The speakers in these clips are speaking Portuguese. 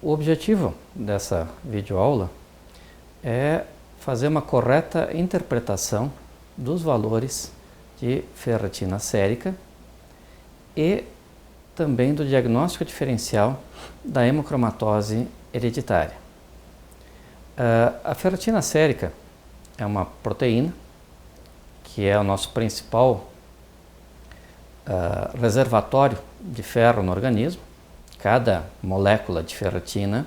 O objetivo dessa videoaula é fazer uma correta interpretação dos valores de ferritina sérica e também do diagnóstico diferencial da hemocromatose hereditária. A ferritina sérica é uma proteína que é o nosso principal reservatório de ferro no organismo. Cada molécula de ferritina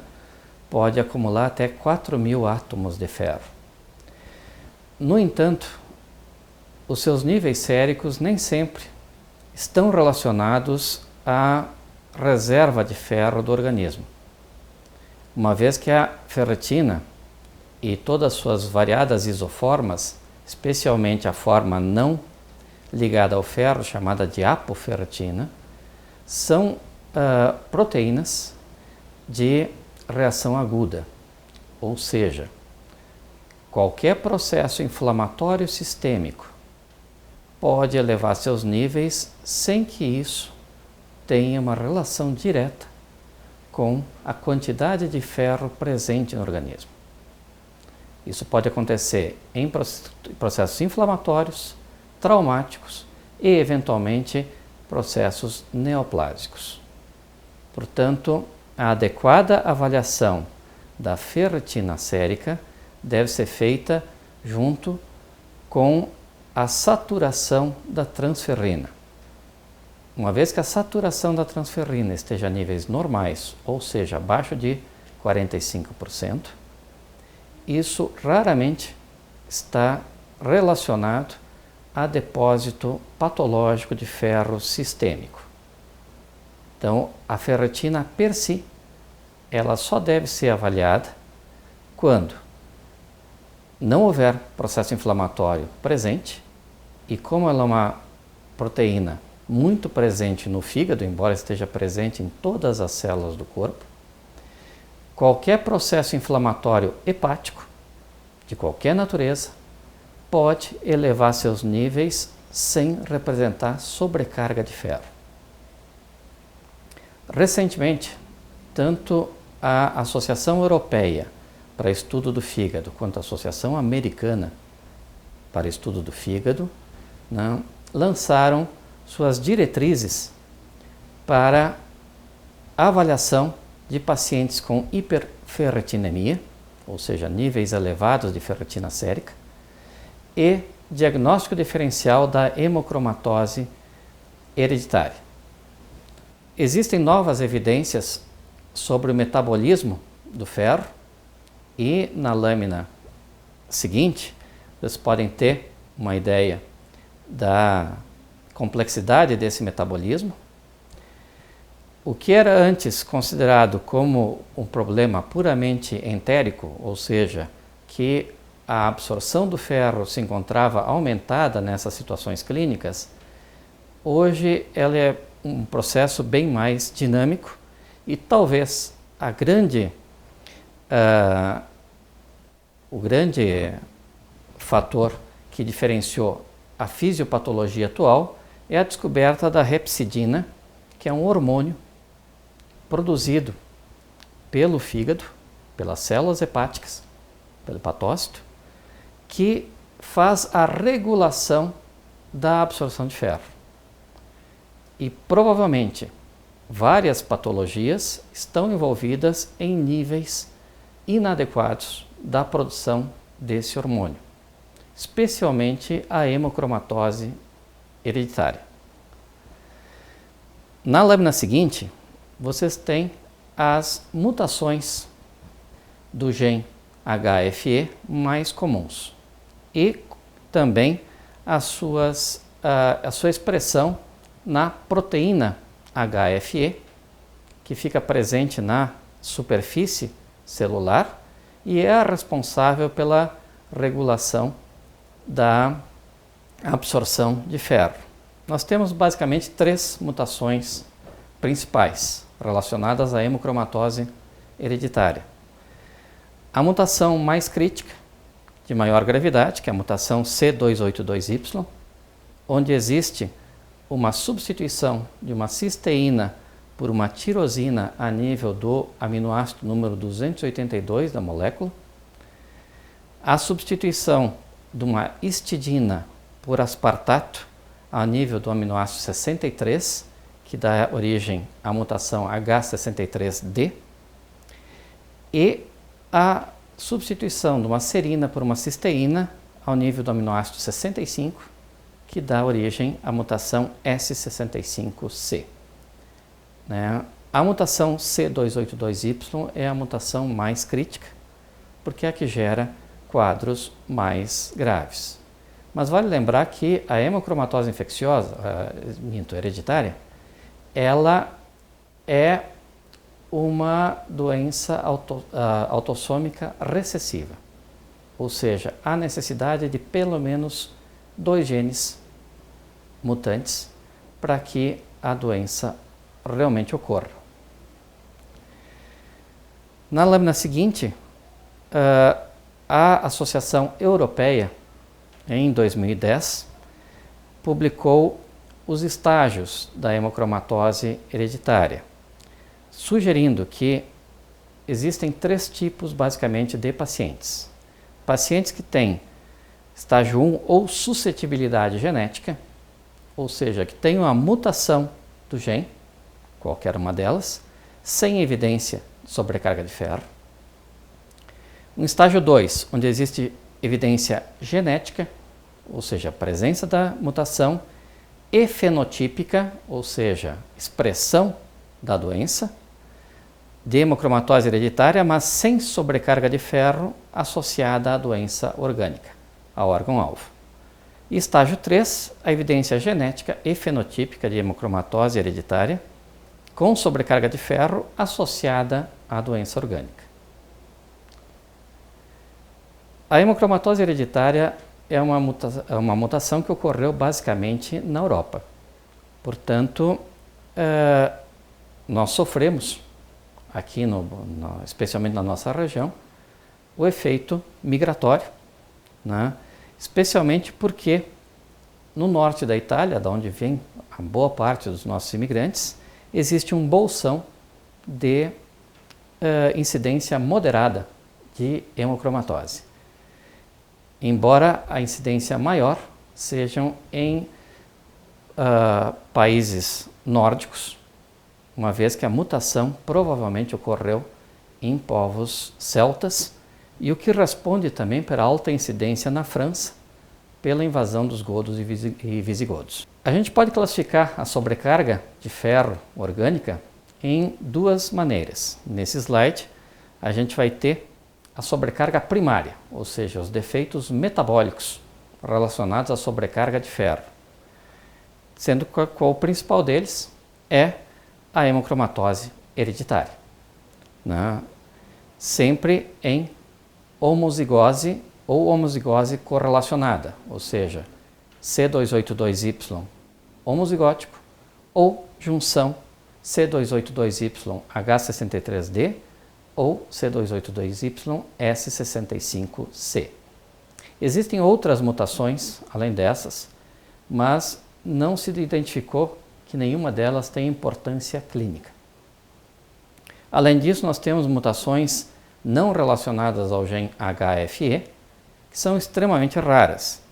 pode acumular até 4.000 átomos de ferro. No entanto, os seus níveis séricos nem sempre estão relacionados à reserva de ferro do organismo, uma vez que a ferritina e todas as suas variadas isoformas, especialmente a forma não ligada ao ferro, chamada de apoferritina, são proteínas de reação aguda, ou seja, qualquer processo inflamatório sistêmico pode elevar seus níveis sem que isso tenha uma relação direta com a quantidade de ferro presente no organismo. Isso pode acontecer em processos inflamatórios, traumáticos e, eventualmente, processos neoplásicos. Portanto, a adequada avaliação da ferritina sérica deve ser feita junto com a saturação da transferrina. Uma vez que a saturação da transferrina esteja a níveis normais, ou seja, abaixo de 45%, isso raramente está relacionado a depósito patológico de ferro sistêmico. Então, a ferritina per si, ela só deve ser avaliada quando não houver processo inflamatório presente, e como ela é uma proteína muito presente no fígado, embora esteja presente em todas as células do corpo, qualquer processo inflamatório hepático, de qualquer natureza, pode elevar seus níveis sem representar sobrecarga de ferro. Recentemente, tanto a Associação Europeia para Estudo do Fígado quanto a Associação Americana para Estudo do Fígado lançaram suas diretrizes para avaliação de pacientes com hiperferritinemia, ou seja, níveis elevados de ferritina sérica, e diagnóstico diferencial da hemocromatose hereditária. Existem novas evidências sobre o metabolismo do ferro e na lâmina seguinte vocês podem ter uma ideia da complexidade desse metabolismo. O que era antes considerado como um problema puramente entérico, ou seja, que a absorção do ferro se encontrava aumentada nessas situações clínicas, hoje ela é um processo bem mais dinâmico e talvez o grande fator que diferenciou a fisiopatologia atual é a descoberta da hepcidina, que é um hormônio produzido pelo fígado, pelas células hepáticas, pelo hepatócito, que faz a regulação da absorção de ferro. E provavelmente várias patologias estão envolvidas em níveis inadequados da produção desse hormônio, especialmente a hemocromatose hereditária. Na lâmina seguinte, vocês têm as mutações do gene HFE mais comuns e também a sua expressão na proteína HFE, que fica presente na superfície celular e é a responsável pela regulação da absorção de ferro. Nós temos basicamente 3 mutações principais relacionadas à hemocromatose hereditária. A mutação mais crítica, de maior gravidade, que é a mutação C282Y, onde existe uma substituição de uma cisteína por uma tirosina a nível do aminoácido número 282 da molécula, a substituição de uma histidina por aspartato a nível do aminoácido 63, que dá origem à mutação H63D, e a substituição de uma serina por uma cisteína ao nível do aminoácido 65, que dá origem à mutação S65C. A mutação C282Y é a mutação mais crítica, porque é a que gera quadros mais graves. Mas vale lembrar que a hemocromatose infecciosa, hereditária, ela é uma doença autossômica recessiva, ou seja, há necessidade de pelo menos 2 genes mutantes para que a doença realmente ocorra. Na lâmina seguinte, a Associação Europeia, em 2010, publicou os estágios da hemocromatose hereditária, sugerindo que existem 3 tipos basicamente de pacientes. Pacientes que têm estágio 1 ou suscetibilidade genética, ou seja, que têm uma mutação do gene, qualquer uma delas, sem evidência de sobrecarga de ferro. Um estágio 2, onde existe evidência genética, ou seja, a presença da mutação, e fenotípica, ou seja, expressão da doença, de hemocromatose hereditária, mas sem sobrecarga de ferro associada à doença orgânica, ao órgão-alvo. E estágio 3, a evidência genética e fenotípica de hemocromatose hereditária, com sobrecarga de ferro associada à doença orgânica. A hemocromatose hereditária é uma mutação que ocorreu basicamente na Europa. Portanto, nós sofremos, aqui especialmente na nossa região, o efeito migratório, especialmente porque no norte da Itália, da onde vem a boa parte dos nossos imigrantes, existe um bolsão de incidência moderada de hemocromatose. Embora a incidência maior sejam em países nórdicos, uma vez que a mutação provavelmente ocorreu em povos celtas, e o que responde também para a alta incidência na França, pela invasão dos godos e visigodos. A gente pode classificar a sobrecarga de ferro orgânica em 2 maneiras. Nesse slide, a gente vai ter a sobrecarga primária, ou seja, os defeitos metabólicos relacionados à sobrecarga de ferro, sendo que o principal deles é a hemocromatose hereditária, sempre em homozigose ou homozigose correlacionada, ou seja, C282Y homozigótico ou junção C282Y H63D ou C282Y S65C. Existem outras mutações além dessas, mas não se identificou que nenhuma delas tem importância clínica. Além disso, nós temos mutações não relacionadas ao gene HFE, que são extremamente raras,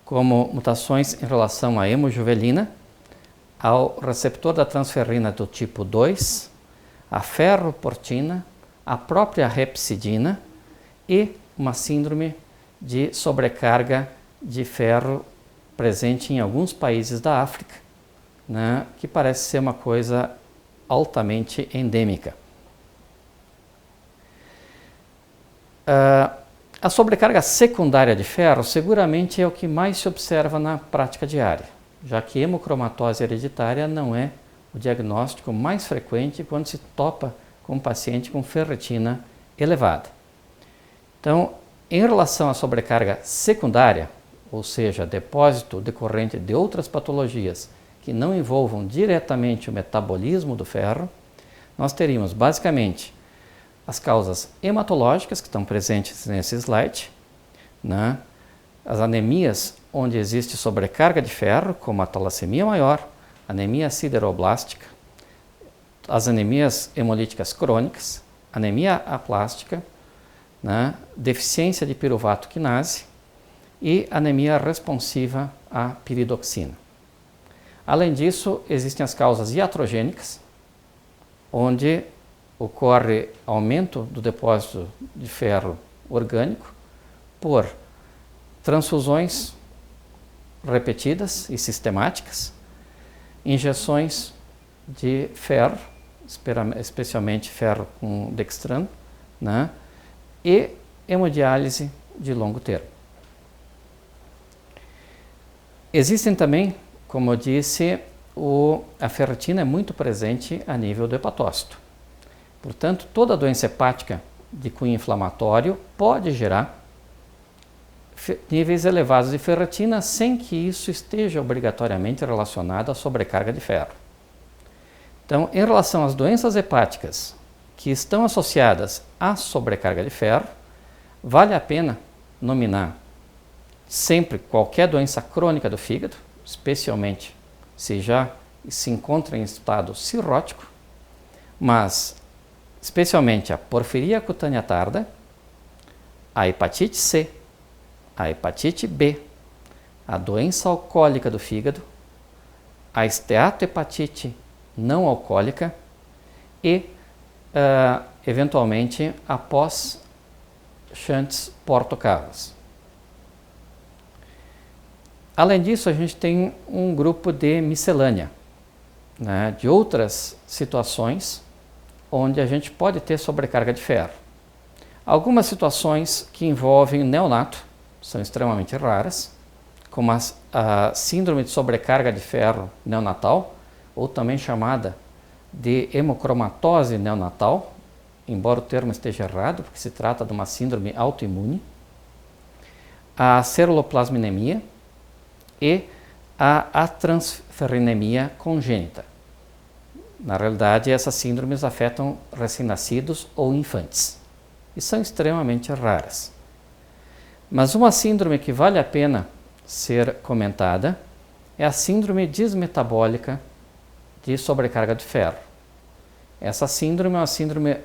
como mutações em relação à hemojuvelina, ao receptor da transferrina do tipo 2, a ferroportina, a própria repsidina e uma síndrome de sobrecarga de ferro presente em alguns países da África, que parece ser uma coisa altamente endêmica. A sobrecarga secundária de ferro seguramente é o que mais se observa na prática diária, já que hemocromatose hereditária não é o diagnóstico mais frequente quando se topa com um paciente com ferritina elevada. Então, em relação à sobrecarga secundária, ou seja, depósito decorrente de outras patologias que não envolvam diretamente o metabolismo do ferro, nós teríamos basicamente as causas hematológicas que estão presentes nesse slide, as anemias onde existe sobrecarga de ferro, como a talassemia maior, anemia sideroblástica, as anemias hemolíticas crônicas, anemia aplástica, né, deficiência de piruvato quinase e anemia responsiva à piridoxina. Além disso, existem as causas iatrogênicas, onde ocorre aumento do depósito de ferro orgânico por transfusões repetidas e sistemáticas, injeções de ferro, especialmente ferro com dextrano, né, e hemodiálise de longo termo. Existem também, como eu disse, a ferritina é muito presente a nível do hepatócito. Portanto, toda doença hepática de cunho inflamatório pode gerar níveis elevados de ferritina sem que isso esteja obrigatoriamente relacionado à sobrecarga de ferro. Então, em relação às doenças hepáticas que estão associadas à sobrecarga de ferro, vale a pena nominar sempre qualquer doença crônica do fígado, especialmente se já se encontra em estado cirrótico, mas especialmente a porfiria cutânea tarda, a hepatite C, a hepatite B, a doença alcoólica do fígado, a esteatohepatite não alcoólica e, eventualmente, após shunts portocarros. Além disso, a gente tem um grupo de miscelânea, né, de outras situações onde a gente pode ter sobrecarga de ferro. Algumas situações que envolvem neonato são extremamente raras, como a síndrome de sobrecarga de ferro neonatal, ou também chamada de hemocromatose neonatal, embora o termo esteja errado, porque se trata de uma síndrome autoimune, a ceruloplasminemia e a atransferrinemia congênita. Na realidade, essas síndromes afetam recém-nascidos ou infantes e são extremamente raras. Mas uma síndrome que vale a pena ser comentada é a síndrome dismetabólica de sobrecarga de ferro. Essa síndrome é uma síndrome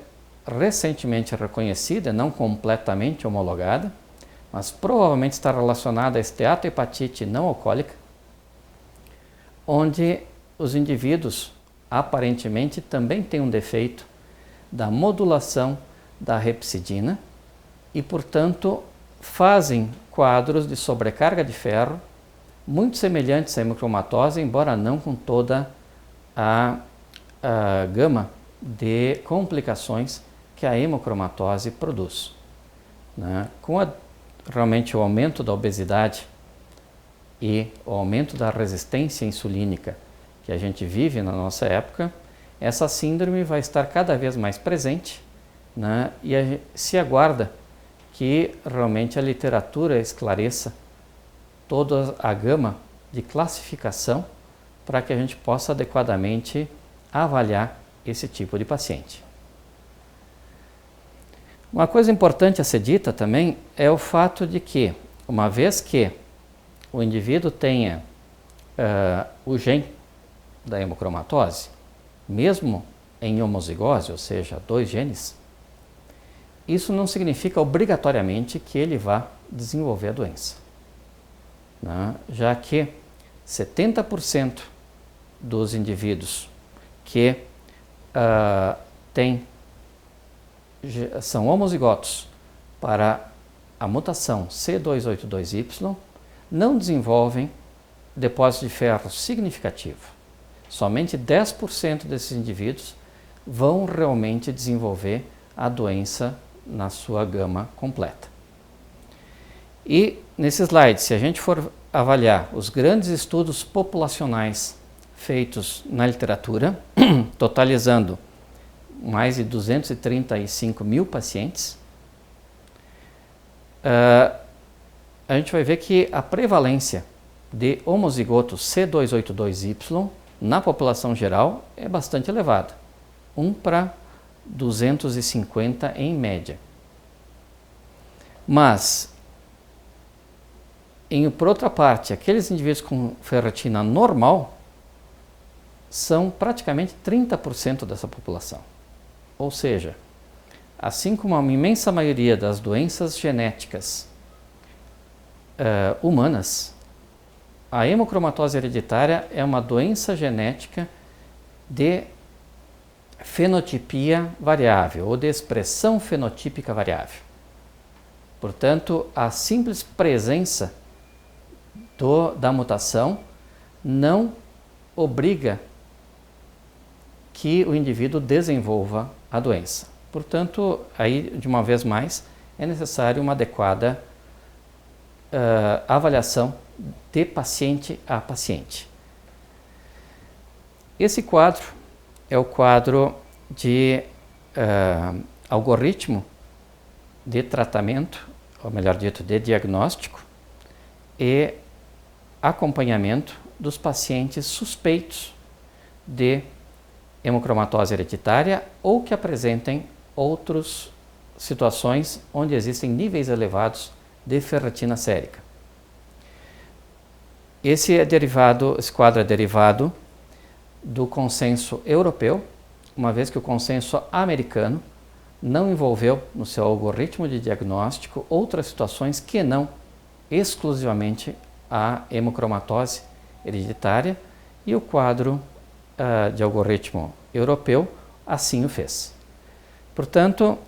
recentemente reconhecida, não completamente homologada, mas provavelmente está relacionada à esteatohepatite não alcoólica, onde os indivíduos aparentemente também têm um defeito da modulação da repsidina e, portanto, fazem quadros de sobrecarga de ferro muito semelhantes à hemocromatose, embora não com toda a gama de complicações que a hemocromatose produz, né? Com realmente o aumento da obesidade e o aumento da resistência insulínica que a gente vive na nossa época, essa síndrome vai estar cada vez mais presente, né? E se aguarda que realmente a literatura esclareça toda a gama de classificação para que a gente possa adequadamente avaliar esse tipo de paciente. Uma coisa importante a ser dita também é o fato de que, uma vez que o indivíduo tenha o gene da hemocromatose, mesmo em homozigose, ou seja, 2 genes, isso não significa obrigatoriamente que ele vá desenvolver a doença, né? Já que 70% dos indivíduos que são homozigotos para a mutação C282Y não desenvolvem depósito de ferro significativo. Somente 10% desses indivíduos vão realmente desenvolver a doença na sua gama completa. E nesse slide, se a gente for avaliar os grandes estudos populacionais feitos na literatura, totalizando mais de 235 mil pacientes, a gente vai ver que a prevalência de homozigotos C282Y na população geral é bastante elevada, 1 para 250 em média. Mas, por outra parte, aqueles indivíduos com ferritina normal são praticamente 30% dessa população. Ou seja, assim como a imensa maioria das doenças genéticas humanas, a hemocromatose hereditária é uma doença genética de fenotipia variável ou de expressão fenotípica variável. Portanto, a simples presença da mutação não obriga que o indivíduo desenvolva a doença. Portanto, aí, de uma vez mais, é necessário uma adequada avaliação de paciente a paciente. Esse quadro é o quadro de algoritmo de tratamento, ou melhor dito, de diagnóstico e acompanhamento dos pacientes suspeitos de hemocromatose hereditária ou que apresentem outras situações onde existem níveis elevados de ferritina sérica. Esse quadro é derivado do consenso europeu, uma vez que o consenso americano não envolveu no seu algoritmo de diagnóstico outras situações que não exclusivamente a hemocromatose hereditária, e o quadro de algoritmo europeu assim o fez. Portanto,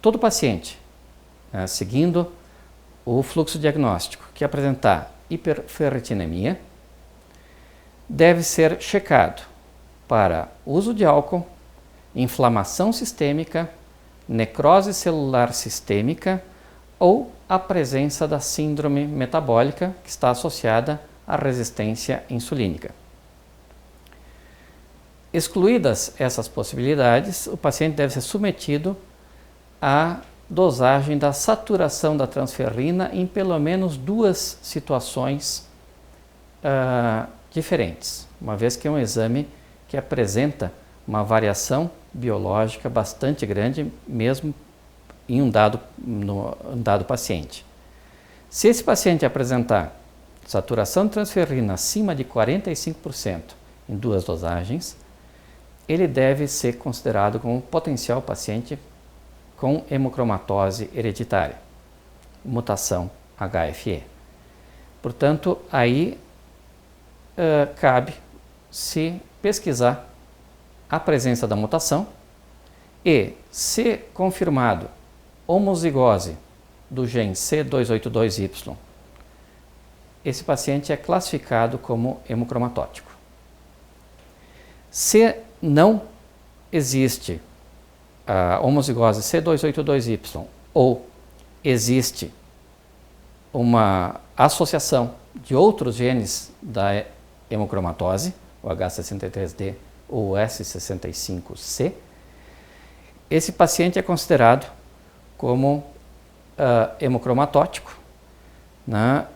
todo paciente, seguindo o fluxo diagnóstico que apresentar hiperferritinemia, deve ser checado para uso de álcool, inflamação sistêmica, necrose celular sistêmica ou a presença da síndrome metabólica que está associada à resistência insulínica. Excluídas essas possibilidades, o paciente deve ser submetido à dosagem da saturação da transferrina em pelo menos 2 situações diferentes, uma vez que é um exame que apresenta uma variação biológica bastante grande, mesmo em um dado paciente. Se esse paciente apresentar saturação de transferrina acima de 45% em 2 dosagens, ele deve ser considerado como um potencial paciente com hemocromatose hereditária, mutação HFE. Portanto, aí cabe se pesquisar a presença da mutação e, se confirmado homozigose do gene C282Y, esse paciente é classificado como hemocromatótico. Se não existe a homozigose C282Y ou existe uma associação de outros genes da hemocromatose, o H63D ou o S65C, esse paciente é considerado como hemocromatótico, né?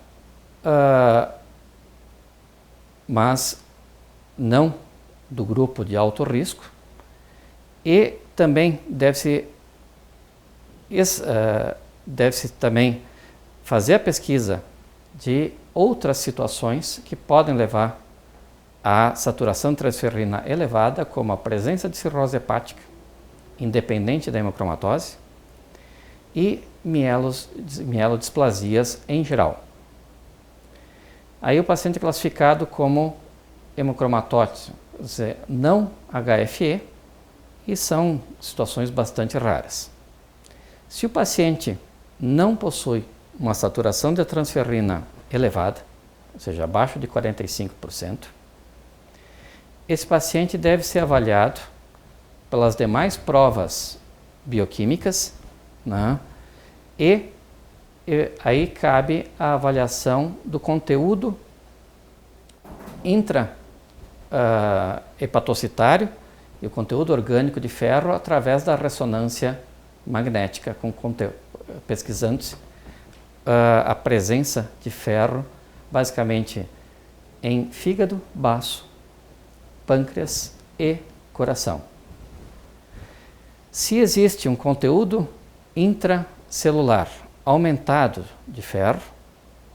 Mas não do grupo de alto risco, e também deve-se também fazer a pesquisa de outras situações que podem levar à saturação de transferrina elevada, como a presença de cirrose hepática, independente da hemocromatose, e mielodisplasias em geral. Aí o paciente é classificado como hemocromatótico, não HFE, e são situações bastante raras. Se o paciente não possui uma saturação de transferrina elevada, ou seja, abaixo de 45%, esse paciente deve ser avaliado pelas demais provas bioquímicas, né? E aí cabe a avaliação do conteúdo hepatocitário e o conteúdo orgânico de ferro através da ressonância magnética, pesquisando-se a presença de ferro basicamente em fígado, baço, pâncreas e coração. Se existe um conteúdo intracelular aumentado de ferro,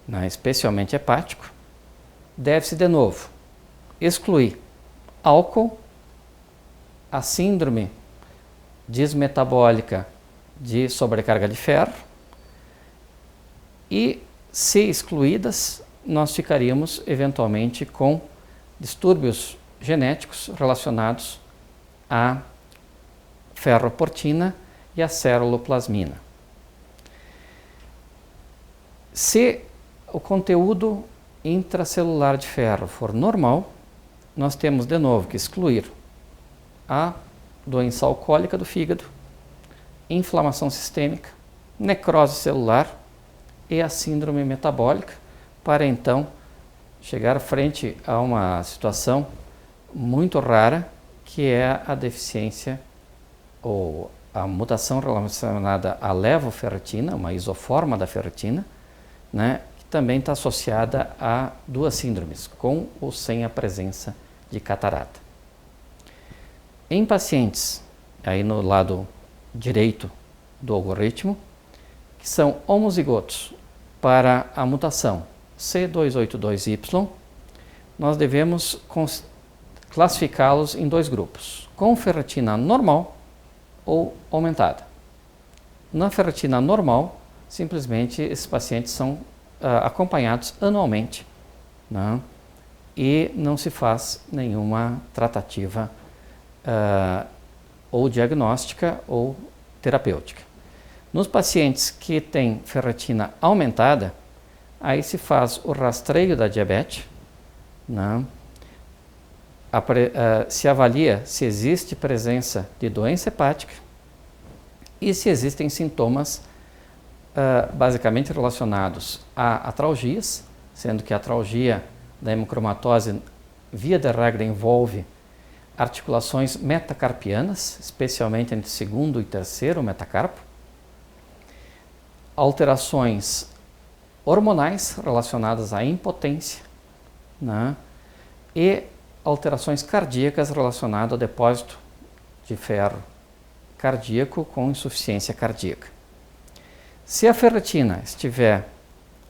né, especialmente hepático, deve-se de novo excluir álcool, a síndrome dismetabólica de sobrecarga de ferro e, se excluídas, nós ficaríamos eventualmente com distúrbios genéticos relacionados à ferroportina e à ceruloplasmina. Se o conteúdo intracelular de ferro for normal, nós temos de novo que excluir a doença alcoólica do fígado, inflamação sistêmica, necrose celular e a síndrome metabólica, para então chegar frente a uma situação muito rara, que é a deficiência ou a mutação relacionada à levoferritina, uma isoforma da ferritina, né, que também está associada a duas síndromes, com ou sem a presença de catarata. Em pacientes, aí no lado direito do algoritmo, que são homozigotos para a mutação C282Y, nós devemos classificá-los em dois grupos, com ferritina normal ou aumentada. Na ferritina normal, simplesmente esses pacientes são acompanhados anualmente, né, e não se faz nenhuma tratativa ou diagnóstica ou terapêutica. Nos pacientes que têm ferritina aumentada, aí se faz o rastreio da diabetes, né? Se avalia se existe presença de doença hepática e se existem sintomas basicamente relacionados a atralgias, sendo que a atralgia da hemocromatose, via de regra, envolve articulações metacarpianas, especialmente entre segundo e terceiro metacarpo, alterações hormonais relacionadas à impotência, né, e alterações cardíacas relacionadas ao depósito de ferro cardíaco com insuficiência cardíaca. Se a ferritina estiver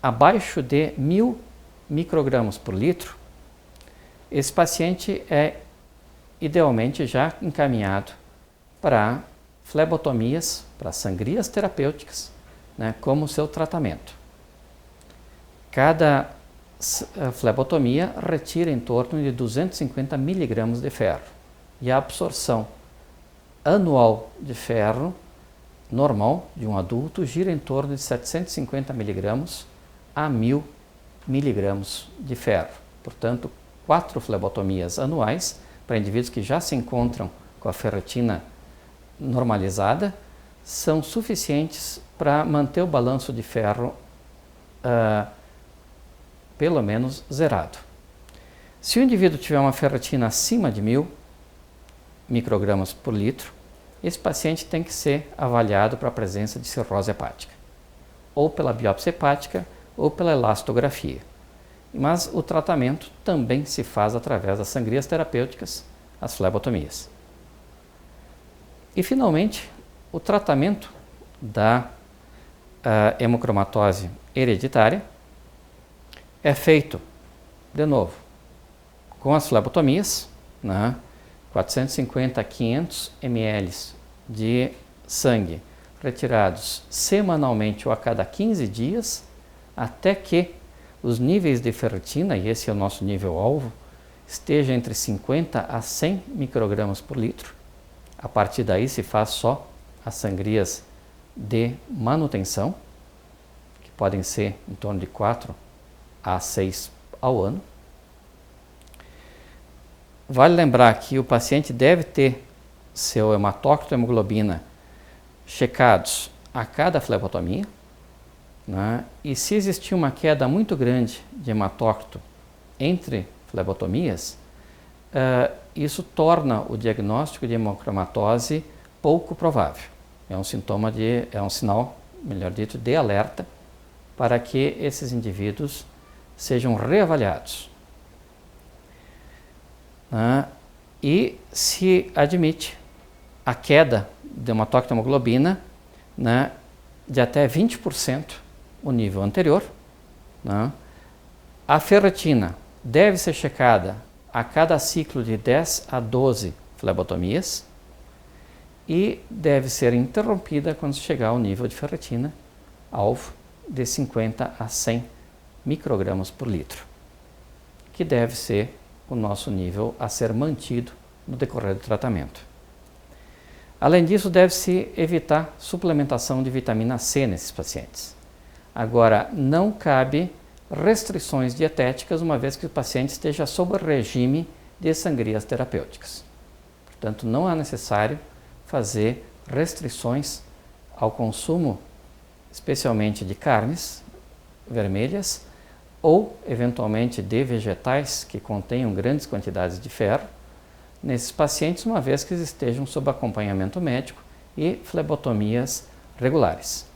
abaixo de 1000 microgramas por litro, esse paciente é idealmente já encaminhado para flebotomias, para sangrias terapêuticas, né, como seu tratamento. Cada flebotomia retira em torno de 250 miligramas de ferro e a absorção anual de ferro normal de um adulto gira em torno de 750 miligramas a 1000 miligramas de ferro. Portanto, 4 flebotomias anuais para indivíduos que já se encontram com a ferritina normalizada são suficientes para manter o balanço de ferro pelo menos zerado. Se o indivíduo tiver uma ferritina acima de 1000 microgramas por litro, esse paciente tem que ser avaliado para a presença de cirrose hepática, ou pela biópsia hepática, ou pela elastografia. Mas o tratamento também se faz através das sangrias terapêuticas, as flebotomias. E, finalmente, o tratamento da hemocromatose hereditária é feito, de novo, com as flebotomias, né, 450 a 500 ml de sangue retirados semanalmente ou a cada 15 dias, até que os níveis de ferritina, e esse é o nosso nível alvo, esteja entre 50 a 100 microgramas por litro. A partir daí se faz só as sangrias de manutenção, que podem ser em torno de 4 a 6 ao ano. Vale lembrar que o paciente deve ter seu hematócrito e hemoglobina checados a cada flebotomia, né? E se existir uma queda muito grande de hematócrito entre flebotomias, isso torna o diagnóstico de hemocromatose pouco provável. É um sinal, melhor dito, de alerta para que esses indivíduos sejam reavaliados. E se admite a queda de hematócrito e hemoglobina, né, de até 20% o nível anterior, né. A ferritina deve ser checada a cada ciclo de 10 a 12 flebotomias e deve ser interrompida quando chegar ao nível de ferritina alvo de 50 a 100 microgramas por litro, que deve ser o nosso nível a ser mantido no decorrer do tratamento. Além disso, deve-se evitar suplementação de vitamina C nesses pacientes. Agora, não cabe restrições dietéticas, uma vez que o paciente esteja sob regime de sangrias terapêuticas. Portanto, não é necessário fazer restrições ao consumo, especialmente de carnes vermelhas ou, eventualmente, de vegetais que contenham grandes quantidades de ferro nesses pacientes, uma vez que eles estejam sob acompanhamento médico e flebotomias regulares.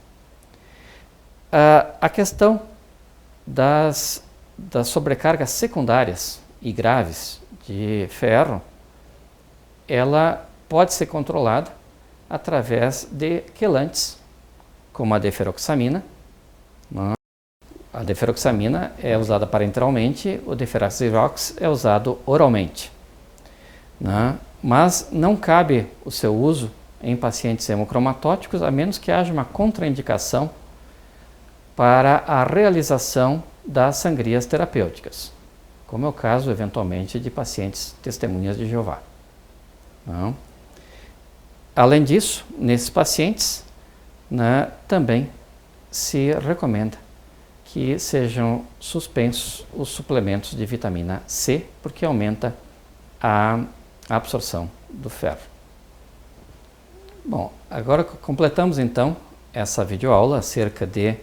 A questão das sobrecargas secundárias e graves de ferro, ela pode ser controlada através de quelantes, como a deferoxamina. A deferoxamina é usada parenteralmente, o Deferaxirox é usado oralmente. Mas não cabe o seu uso em pacientes hemocromatóticos, a menos que haja uma contraindicação para a realização das sangrias terapêuticas, como é o caso, eventualmente, de pacientes testemunhas de Jeová. Além disso, nesses pacientes, também se recomenda que sejam suspensos os suplementos de vitamina C, porque aumenta a absorção do ferro. Bom, agora completamos então essa videoaula acerca de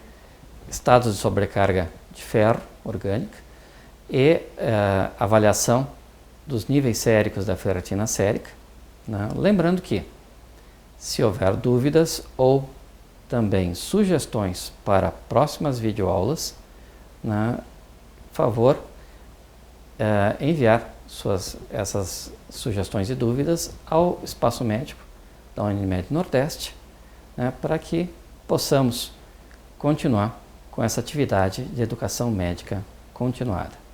estados de sobrecarga de ferro orgânica e avaliação dos níveis séricos da ferritina sérica. Lembrando que, se houver dúvidas ou também sugestões para próximas videoaulas, favor enviar essas sugestões e dúvidas ao Espaço Médico da Unimed Nordeste, para que possamos continuar com essa atividade de educação médica continuada.